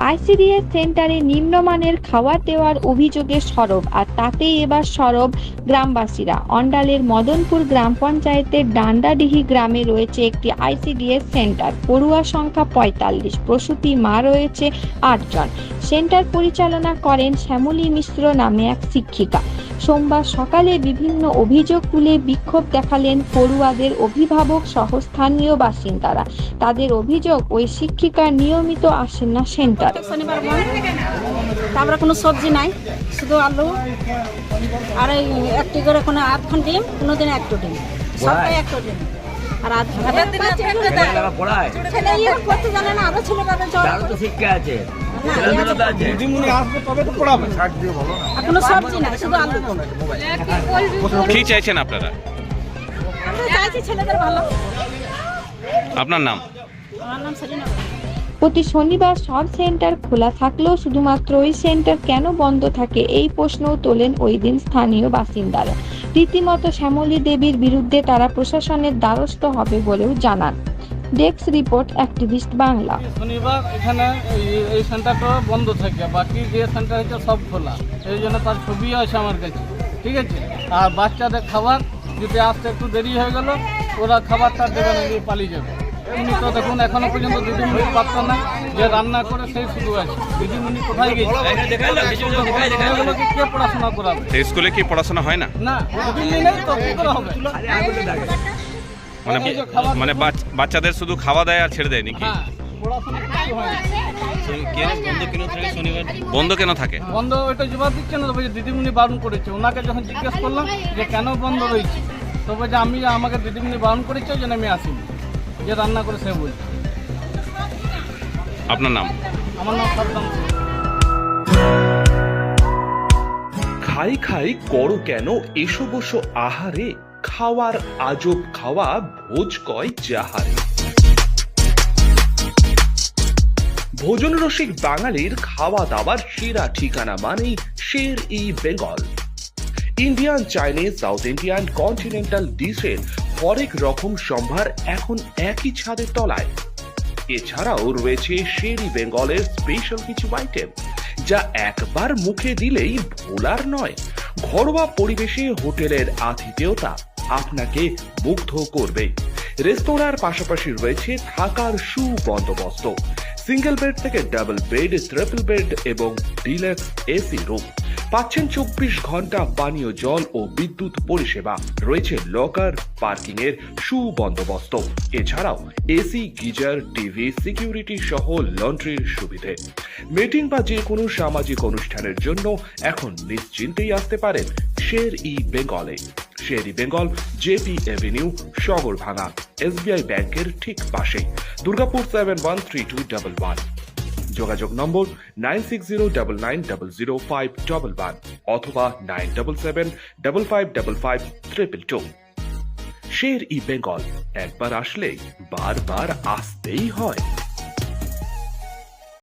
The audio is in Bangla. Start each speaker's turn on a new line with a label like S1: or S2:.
S1: আইসিডিএস সেন্টারে নিম্নমানের খাবার দেওয়ার অভিযোগে সরব, আর তাতেই এবার সরব গ্রামবাসীরা। অন্ডালের মদনপুর গ্রাম পঞ্চায়েতের ডান্ডাডিহি গ্রামে রয়েছে একটি আইসিডিএস সেন্টার। পড়ুয়া সংখ্যা ৪৫, প্রসূতি মা রয়েছে ৮ জন। সেন্টার পরিচালনা করেন শ্যামলী মিশ্র নামে এক শিক্ষিকা। সোমবার সকালে বিভিন্ন অভিযোগ তুলে বিক্ষোভ দেখালেন পড়ুয়াদের অভিভাবক সহ স্থানীয় বাসিন্দারা। তাদের অভিযোগ, ওই শিক্ষিকা নিয়মিত আসেন না সেন্টার।
S2: শনিবার তারপরে কোনো সবজি নাই, শুধু আলু আর এই একটি করে কোনো আধখান ডিম, কোনোদিন একটু ডিম, সপ্তাহে একটু ডিম। আর করতে জানে না, আরো ছেলে
S3: শিক্ষা আছে,
S2: কোনো সবজি নাই, শুধু আলু।
S4: কি চাইছেন আপনারা?
S2: আমরা চাইছি ছেলেদের ভালো।
S4: আপনার নাম?
S2: আমার নাম সেলিনা।
S1: প্রতি শনিবার সব সেন্টার খোলা থাকলেও শুধুমাত্র ওই সেন্টার কেন বন্ধ থাকে, এই প্রশ্নও তোলেন ওই দিন স্থানীয় বাসিন্দারা। রীতিমতো শ্যামলী দেবীর বিরুদ্ধে তারা প্রশাসনের দ্বারস্থ হবে বলেও জানান। Desk report, activist Bangla.
S5: শনিবার এখানে এই সেন্টারটা বন্ধ থাকে, বাকি যে সেন্টার হচ্ছে সব খোলা। এই জন্য তার ছবি আছে আমার কাছে, ঠিক আছে। আর বাচ্চাদের খাবার যদি আসতে একটু দেরি হয়ে গেল, ওরা খাবারটা দেবে না, দিয়ে পালিয়ে যাবে। উনি তো দেখুন এখনো পর্যন্ত দিদিমণি পাত্তা না, যে রান্না করে সেই শুধু আছে। দিদিমণি কোথায় গেছে? কে পড়াশোনা করাবে?
S4: স্কুলে কি পড়াশোনা হয় না?
S5: না, দিদিমণি নেই তো কি করে হবে?
S4: মানে বাচ্চাদের শুধু খাওয়া দেয় আর ছেড়ে দেয় নাকি?
S5: হ্যাঁ, পড়াশোনা কিছু হয় না।
S4: বন্ধ কেন থাকে?
S5: বন্ধ ওইটা জবাব দিচ্ছে না, তবে দিদিমণি বারণ করেছে। ওনাকে যখন জিজ্ঞেস করলাম যে কেন বন্ধ রয়েছে, তবে যে আমাকে দিদিমণি বারণ করেছে, ওই জন্য আমি আসিনি, যে রান্না করে সে বলছে।
S4: আপনার নাম?
S5: আমার নাম সাদ্দাম।
S6: খাই খাই করো কেন এসো বসো আহারে, খাওয়ার আজব খাওয়া ভোজ কয় যাহারে। ভোজন রসিক বাঙালির খাওয়া দাওয়ার সেরা ঠিকানা মানেই Sher e Bengal. Indian, Chinese, south Indian, continental ডিশের হরেক রকম সম্ভার এখন একই ছাদের তলায়। এছাড়াও রয়েছে শের ই বেঙ্গলের স্পেশাল কিছু আইটেম, যা একবার মুখে দিলেই ভোলার নয়। ঘরোয়া পরিবেশে হোটেলের আতিথেয়তা আপনাকে মুগ্ধ করবে। রেস্তোরাঁর পাশাপাশি রয়েছে থাকার সুবন্দোবস্ত। সিঙ্গেল বেড থেকে ডাবল বেড, ট্রিপল বেড এবং ডিলাক্স এসি রুম। পাচ্ছেন 24 ঘন্টা পানীয় জল ও বিদ্যুৎ পরিষেবা। রয়েছে লকার, পার্কিং এর সুবন্দোবস্ত। এছাড়াও এসি, গিজার, টিভি, সিকিউরিটি সহ লন্ড্রির সুবিধে। মিটিং বা যে কোনো সামাজিক অনুষ্ঠানের জন্য এখন নিশ্চিন্তেই আসতে পারেন শের ই বেঙ্গলে। শের e Bengal, JP Avenue, শগরভাঙা, SBI ব্যাংকের ঠিক পাশে, দুর্গাপুর 713211। যোগাযোগ নম্বর 9609900511 অথবা 9775555222। শের ই বেঙ্গল, একবার আসলেই বারবার আসতেই হয়।